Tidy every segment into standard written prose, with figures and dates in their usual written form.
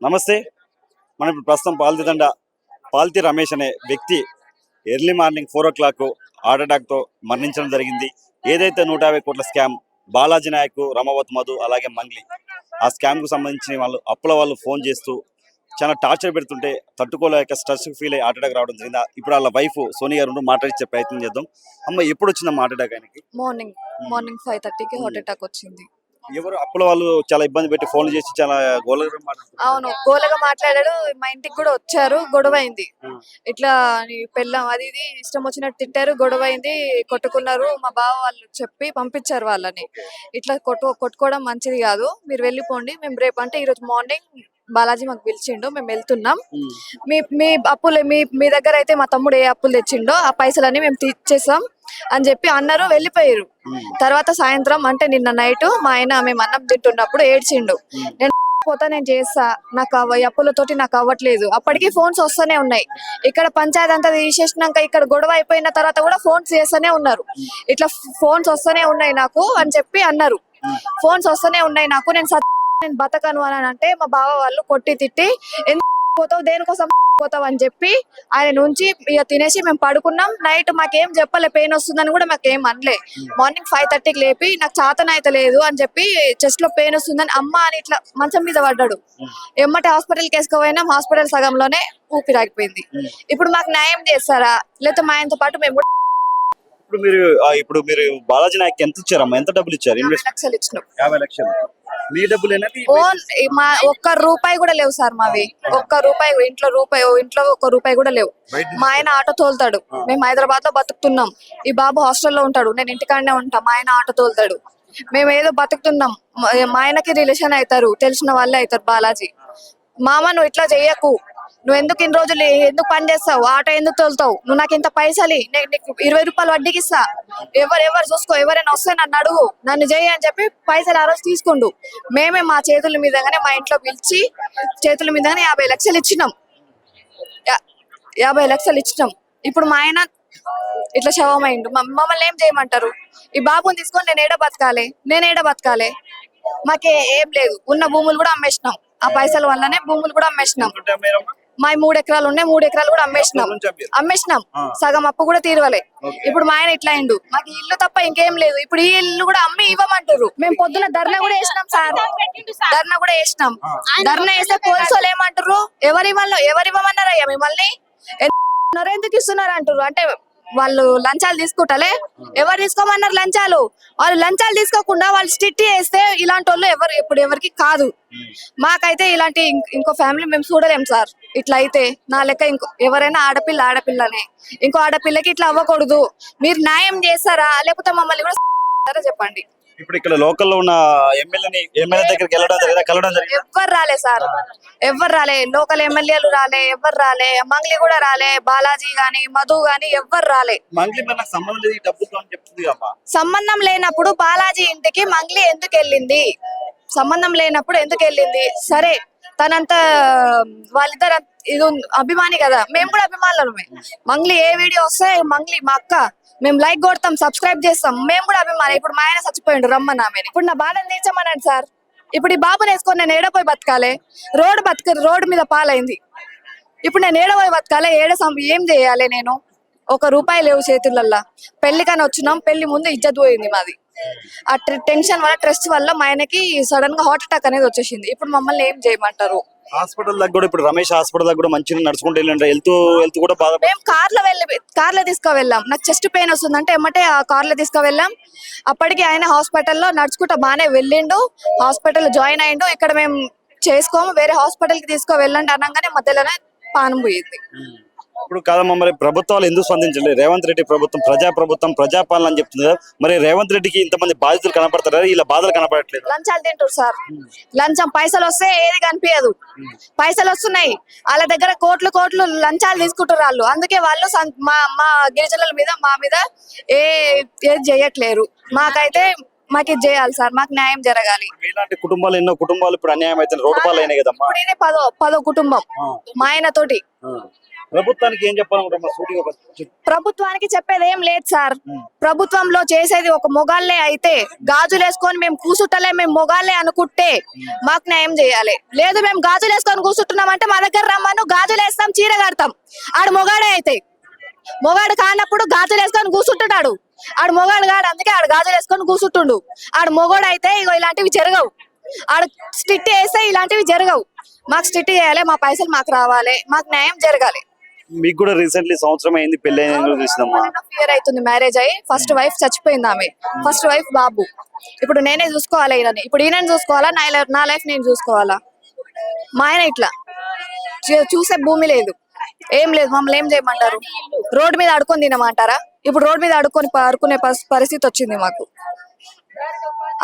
నమస్తే. మనం ఇప్పుడు ప్రస్తుతం పాల్తి రమేష్ అనే వ్యక్తి ఎర్లీ మార్నింగ్ 4 o'clock హార్ట్ అటాక్తో మరణించడం జరిగింది. ఏదైతే 150 కోట్ల స్కామ్ బాలాజీ నాయక్, రమావత్ మధు అలాగే మంగ్లీ ఆ స్కామ్కు సంబంధించిన వాళ్ళు ఫోన్ చేస్తూ చాలా టార్చర్ పెడుతుంటే తట్టుకోలేక స్ట్రెస్ ఫీల్ అయ్యి హార్ట్ అటాక్ రావడం జరిగింది. ఇప్పుడు వాళ్ళ వైఫ్ సోనియా గారు మాట్లాడించే ప్రయత్నం చేద్దాం. అమ్మ, ఎప్పుడు వచ్చిందమ్మా హార్ట్ అటాక్ ఆయనకి? మార్నింగ్ 5:30కి హార్ట్ అటాక్ వచ్చింది. ఎవరు అప్పుల వాళ్ళు చాలా ఇబ్బంది పెట్టి ఫోన్ చేసి చాలా గోలగా అవును, గోలగా మాట్లాడాడు. మా ఇంటికి కూడా వచ్చారు, గొడవ అయింది. ఇట్లా నీ పెళ్ళాం అది ఇది ఇష్టం వచ్చినట్టు తిట్టారు, గొడవ అయింది, కొట్టుకున్నారు. మా బావ వాళ్ళు చెప్పి పంపించారు వాళ్ళని. ఇట్లా కొట్టుకోవడం మంచిది కాదు, మీరు వెళ్ళిపోండి, మేము రేపు అంటే ఈరోజు మార్నింగ్ బాలాజీ మాకు పిలిచిండు, మేము వెళ్తున్నాం. మీ మీ అప్పులు మీ దగ్గర అయితే మా తమ్ముడు ఏ అప్పులు తెచ్చిండో ఆ పైసలన్నీ మేము తీర్చేసాం అని చెప్పి అన్నారు, వెళ్ళిపోయారు. తర్వాత సాయంత్రం అంటే నిన్న నైట్ మా ఆయన మేము అన్నం తింటున్నప్పుడు ఏడ్చిండు, నేను చేస్తా, నాకు అప్పులతోటి నాకు అవ్వట్లేదు. అప్పటికి ఫోన్స్ వస్తూనే ఉన్నాయి. ఇక్కడ పంచాయతీ అంతా తీసేసినాక ఇక్కడ గొడవ అయిపోయిన తర్వాత కూడా ఫోన్స్ చేస్తూనే ఉన్నారు. ఇట్లా ఫోన్స్ వస్తూనే ఉన్నాయి నాకు అని చెప్పి అన్నారు. ఫోన్స్ వస్తూనే ఉన్నాయి నాకు, నేను బతకను అని అంటే మా బావ వాళ్ళు కొట్టి తిట్టి ఎందుకు పోతావు, దేనికోసం పోతావు అని చెప్పి ఆయన నుంచి ఇక తినేసి మేము పడుకున్నాం. నైట్ మాకేం చెప్పలే, పెయిన్ వస్తుందని కూడా మాకేం అనలే. మార్నింగ్ 5:30కి లేపి నాకు చాతన అయితే లేదు అని చెప్పి చెస్ట్ లో పెయిన్ వస్తుందని అమ్మ అని ఇట్లా మంచం మీద పడ్డాడు. ఎమ్మటి హాస్పిటల్కి వేసుకోపోయినాం, హాస్పిటల్ సగంలోనే ఊపిరాగిపోయింది. ఇప్పుడు మాకు న్యాయం చేస్తారా, లేకపోతే మా ఆయనతో పాటు మేము ఇప్పుడు మీరు బాలాజీ నాయక్ ఎంత ఇచ్చారమ్మా? ఎంత డబ్బులు ఇచ్చారు? 50 లక్షలు ఇచ్చినాం. 50 లక్షలు మీ డబ్బులేనా? మా ఒక్క రూపాయి కూడా లేవు సార్, మావి ఒక్క రూపాయి. ఇంట్లో ఒక్క రూపాయి కూడా లేవు. మా ఆయన ఆటో తోలుతాడు, మేము హైదరాబాద్ లో బతుకుతున్నాం. ఈ బాబు హాస్టల్లో ఉంటాడు, నేను ఇంటికాడనే ఉంటా. మా ఆయన ఆటో తోలుతాడు, మేము ఏదో బతుకుతున్నాం. మా ఆయనకి రిలేషన్ అవుతారు, తెలిసిన వాళ్ళే అవుతారు. బాలాజీ, మామ నువ్వు ఇట్లా చెయ్యకు, నువ్వు ఎందుకు ఇన్ని రోజులు ఎందుకు పని చేస్తావు, ఆటో ఎందుకు తోలుతావు, నువ్వు నాకు ఇంత పైసలు నీకు 20 రూపాయలు వడ్డీకి ఇస్తా, ఎవరు చూసుకో, ఎవరైనా వస్తే నన్ను అడుగు, నన్ను చేయి అని చెప్పి పైసలు ఆ రోజు తీసుకుండు. మేమే మా చేతుల మీదగానే మా ఇంట్లో పిలిచి చేతుల మీదగానే 50 లక్షలు ఇచ్చినాం. 50 లక్షలు ఇచ్చినాం. ఇప్పుడు మా ఆయన ఇట్లా శవమైండు, మమ్మల్ని ఏం చేయమంటారు? ఈ బాబుని తీసుకొని నేను ఏడ బతకాలి? మాకే ఏం లేదు, ఉన్న భూములు కూడా అమ్మేసినాం. ఆ పైసల వల్లనే భూములు కూడా అమ్మేసినాం. మా 3 ఎకరాలు ఉన్నాయి, 3 ఎకరాలు కూడా అమ్మేసినాం. సగం అప్పు కూడా తీరవలే. ఇప్పుడు మా ఆయన ఇట్లా అయిండు, మాకు ఇల్లు తప్ప ఇంకేం లేదు. ఇప్పుడు ఈ ఇల్లు కూడా అమ్మి ఇవ్వమంటారు. మేము పొద్దున ధర్నా కూడా వేసినాం సార్, ధర్నా వేస్తే పోలీసు వాళ్ళు ఏమంటారు, ఎవరు ఇవ్వమన్నారయ్యా మిమ్మల్ని, ఎందుకు ఇస్తున్నారు అంటారు. అంటే వాళ్ళు లంచాలు తీసుకుంటలే, ఎవరు తీసుకోమన్నారు లంచాలు? వాళ్ళు లంచాలు తీసుకోకుండా వాళ్ళు స్ట్రిక్ట్ చేస్తే ఇలాంటి వాళ్ళు ఎవరికి కాదు. మాకైతే ఇలాంటి ఇంకో ఫ్యామిలీ మేము చూడలేం సార్. ఇట్లా అయితే నా లెక్క ఎవరైనా ఆడపిల్లనే, ఇంకో ఆడపిల్లకి ఇట్లా అవ్వకూడదు. మీరు న్యాయం చేస్తారా, లేకపోతే మమ్మల్ని కూడా చెప్పండి. ఇప్పుడు ఇక్కడ లోకల్లో ఉన్న ఎమ్మెల్యే దగ్గరికి కలవడం జరిగింది. ఎవ్వరు రాలే సార్, ఎవ్వరు రాలే. లోకల్ ఎమ్మెల్యేలు రాలే, ఎవ్వరు రాలే. మంగ్లీ కూడా రాలే, బాలాజీ గాని మధు గాని ఎవ్వరు రాలే. సంబంధం లేనప్పుడు బాలాజీ ఇంటికి మంగ్లీ ఎందుకు వెళ్ళింది? సరే, తనంత వాళ్ళిద్దరు ఇది అభిమాని కదా, మేము కూడా అభిమానులమే. మంగ్లీ ఏ వీడియో వస్తే మంగ్లీ మా అక్క, మేము లైక్ కొడతాం, సబ్స్క్రైబ్ చేస్తాం, మేము కూడా అభిమాని. ఇప్పుడు మా ఆయన చచ్చిపోయిండు, రమ్మని ఆమె. ఇప్పుడు నా బాధను తీర్చమనండి సార్. ఇప్పుడు ఈ బాబుని వేసుకొని నేను ఏడపోయి బతకాలి? రోడ్డు మీద పాలైంది. ఇప్పుడు నేను ఏడపోయి బతకాలి, ఏం చేయాలి నేను? 1 రూపాయి లేవు చేతులల్లా. పెళ్లికని వచ్చినాం, పెళ్లి ముందు ఇజ్జత్ పోయింది మాది. ఆ టెన్షన్ వల్ల, స్ట్రెస్ వల్ల మా ఆయనకి సడన్ గా హార్ట్ అటాక్ అనేది వచ్చేసింది. ఇప్పుడు మమ్మల్ని ఏం చేయమంటారు? హాస్పిటల్ దగ్గర కూడా ఇప్పుడు రమేష్ హాస్పిటల్ దగ్గర కూడా మంచిగా నడుచుకుంటూ వెళ్తూ కూడా బాధ. మేము కార్లో తీసుకువెళ్ళాం. నాకు చెస్ట్ పెయిన్ వస్తుందంటే ఎమ్మటే ఆ కార్లో తీసుకువెళ్ళాం. అప్పటికి ఆయన హాస్పిటల్లో నడుచుకుంటా బాగానే వెళ్ళిండు, హాస్పిటల్ జాయిన్ అయ్యిండు. ఇక్కడ మేము చేసుకోము, వేరే హాస్పిటల్ కి తీసుకువెళ్ళండి అనగానే మధ్యలోనే పానం పోయింది. ఇప్పుడు కాదమ్మా, మరి ప్రభుత్వాలు ఎందుకు స్పందించలేదు? రేవంత్ రెడ్డి ప్రభుత్వం ప్రజాపాలన అని చెప్తుంది కదా, మరి రేవంత్ రెడ్డికి ఇంతమంది బాధితులు కనపడతారు, ఇలా బాధలు కనపడట్లేదు. లంచాలు తింటారు సార్, లంచం పైసలు వస్తే ఏది కనిపించదు. పైసలు వస్తున్నాయి, వాళ్ళ దగ్గర కోట్లు లంచాలు తీసుకుంటారు వాళ్ళు. అందుకే వాళ్ళు మా గిరిజనుల మీద మా మీద ఏది చేయట్లేరు. మాకు ఇది చేయాలి సార్, మాకు న్యాయం జరగాలి. ఇలాంటి కుటుంబాలు ఎన్నో కుటుంబాలు ఇప్పుడు అన్యాయం అయితే రోడ్డు పాలైనాయి కదమ్మా. పదో కుటుంబం మా ఆయన తోటి. ప్రభుత్వానికి ఏం చెప్పాలనుకుంటున్నా షూటింగ్ ఒక ప్రభుత్వానికి చెప్పేది ఏం లేదు సార్. ప్రభుత్వంలో చేసేది ఒక మొగాళ్ళే అయితే గాజులు వేసుకొని మేము కూసుట్టలే, మేము మొగాళ్ళే అనుకుంటే మాకు న్యాయం చేయాలి. లేదు మేము గాజులు వేసుకొని కూసుంటున్నామంటే మా దగ్గర రమ్మను, గాజులు వేస్తాం, చీర కడతాం. ఆడు మొగాడే అయితే. మొగాడు కానప్పుడు గాజులు వేసుకొని కూసుంటున్నాడు. ఆడు మొగాడు కాడు, అందుకే ఆడు గాజులు వేసుకొని కూసుంటుండు. ఆడు మొగోడు అయితే ఇగో ఇలాంటివి జరగవు. ఆడు స్ట్రిక్ట్ వేస్తే ఇలాంటివి జరగవు. మాకు స్ట్రిక్ట్ చేయాలి, మా పైసలు మాకు రావాలి, మాకు న్యాయం జరగాలి. మీకు కూడా రీసెంట్లీ సంవత్సరం అయింది పెళ్లి చూసినమ్మా. ఇయర్ అవుతుంది మ్యారేజ్ అయ్యి. ఫస్ట్ వైఫ్ చచ్చిపోయింది, ఆమె ఫస్ట్ వైఫ్ బాబు. ఇప్పుడు నేనే చూసుకోవాలా ఈయనని, ఇప్పుడు ఈయనని చూసుకోవాలా, నా లైఫ్ నేను చూసుకోవాలా. మా ఆయన ఇట్లా చూసే భూమి లేదు, ఏం లేదు. మమ్మల్ని ఏం చేయమంటారు? రోడ్డు మీద అడుకొని తినమంటారా? ఇప్పుడు రోడ్డు మీద అడుకునే పరిస్థితి వచ్చింది మాకు.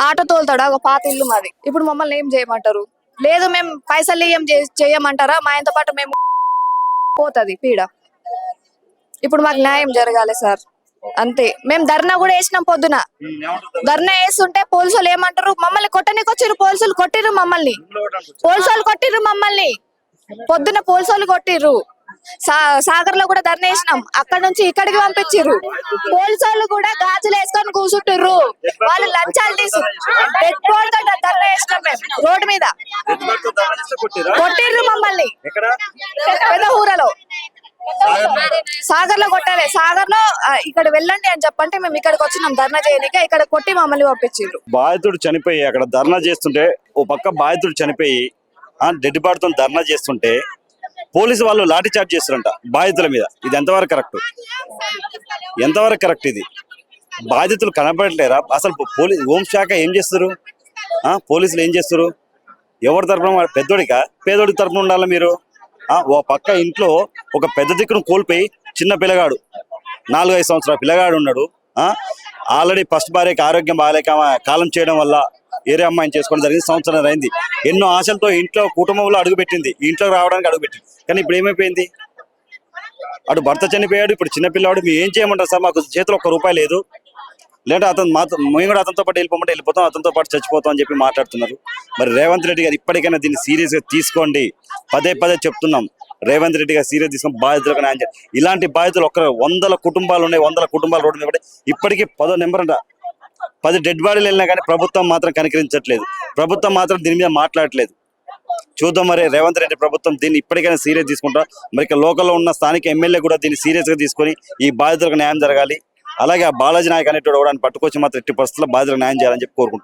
ఆటో తోలుతాడా, ఒక పాత ఇల్లు మాది. ఇప్పుడు మమ్మల్ని ఏం చేయమంటారు? లేదు మేము పైసలు ఏం చేయమంటారా? మా ఆయనతో పాటు మేము పోతుంది పీడ. ఇప్పుడు మాకు న్యాయం జరగాలి సార్, అంతే. మేము ధర్నా కూడా వేసినాం పొద్దున. ధర్నా వేస్తుంటే పోలీసులు ఏమంటారు? మమ్మల్ని కొట్టనికి వచ్చిర్రు, పోలీసులు కొట్టిర్రు మమ్మల్ని. పోలీసులు కొట్టిర్రు మమ్మల్ని పొద్దున, పోలీసులు కొట్టిర్రు. సాగర్ లో కూడా ధర్నా వేసినాం, అక్కడ నుంచి ఇక్కడికి పంపించిర్రు. పోలీసులు కూడా గాజులు వేసుకొని కూర్చుంటుర్రు. వాళ్ళు లంచాలు తీసు ధర్నా వేసినాం మేము రోడ్డు మీద. కొట్టిర్రు మమ్మల్ని పెద్ద ఊరలో. సాగర్ లో కొట్టాలి. సాగర్ లో ఇక్కడ వెళ్ళండి అని చెప్పంటే మేము ఇక్కడికి వచ్చినాం ధర్నా చేయడానికి. ఇక్కడ కొట్టి మమ్మల్ని పంపించారు. బాధితుడు చనిపోయి అక్కడ ధర్నా చేస్తుంటే, ఓ పక్క బాధితుడు చనిపోయి డెడ్ బాడీతో ధర్నా చేస్తుంటే పోలీసు వాళ్ళు లాఠీ చార్జ్ చేస్తారంట బాధితుల మీద. ఇది ఎంతవరకు కరెక్ట్? ఎంతవరకు కరెక్ట్ ఇది? బాధితులు కనపడలేరా అసలు? హోంశాఖ ఏం చేస్తారు? పోలీసులు ఏం చేస్తారు? ఎవరి తరపున? పెద్దోడికా పేదోడి తరపున ఉండాలి మీరు? ఓ పక్క ఇంట్లో ఒక పెద్ద దిక్కును కోల్పోయి చిన్న పిల్లగాడు, 4-5 సంవత్సరాల పిల్లగాడు ఉన్నాడు. ఆల్రెడీ ఫస్ట్ భార్యకి ఆరోగ్యం బాగాలేక కాలం చేయడం వల్ల ఏరే అమ్మాయిని చేసుకోవడం జరిగింది. సంవత్సరం అయింది. ఎన్నో ఆశలతో ఇంట్లో కుటుంబంలో అడుగుపెట్టింది, ఇంట్లో రావడానికి అడుగుపెట్టింది. కానీ ఇప్పుడు ఏమైపోయింది? అటు భర్త చనిపోయాడు, ఇప్పుడు చిన్నపిల్లాడు. మీరు ఏం చేయమంటారు సార్? మాకు చేతిలో ₹1 లేదు, లేదంటే మేము కూడా అతనితో పాటు వెళ్ళిపోతాం, అతనితో పాటు చచ్చిపోతాం అని చెప్పి మాట్లాడుతున్నారు. మరి రేవంత్ రెడ్డి గారు ఇప్పటికైనా దీన్ని సీరియస్ గా తీసుకోండి. పదే చెప్తున్నాం, రేవంత్ రెడ్డి గారు సీరియస్ తీసుకొని బాధితులకు న్యాయం చేయాలి. ఇలాంటి బాధితులు 100 కుటుంబాలు ఉన్నాయి, 100 కుటుంబాలు రోడ్డు మీద ఇప్పటికీ 10 నెంబర్ అంట. 10 డెడ్ బాడీలు వెళ్ళినా కానీ ప్రభుత్వం మాత్రం కనికరించట్లేదు. ప్రభుత్వం మాత్రం దీని మీద మాట్లాడట్లేదు. చూద్దాం మరి రేవంత్ రెడ్డి ప్రభుత్వం దీన్ని ఇప్పటికైనా సీరియస్ తీసుకుంటా. మరి లోకల్లో ఉన్న స్థానిక ఎమ్మెల్యే కూడా దీన్ని సీరియస్ గా తీసుకొని ఈ బాధితులకు న్యాయం జరగాలి. అలాగే ఆ బాలాజీ నాయక్ అనేటువంటి పట్టుకొచ్చి మాత్రం ఎట్టి పరిస్థితుల్లో బాధితులకు న్యాయం చేయాలని చెప్పి కోరుకుంటున్నాను.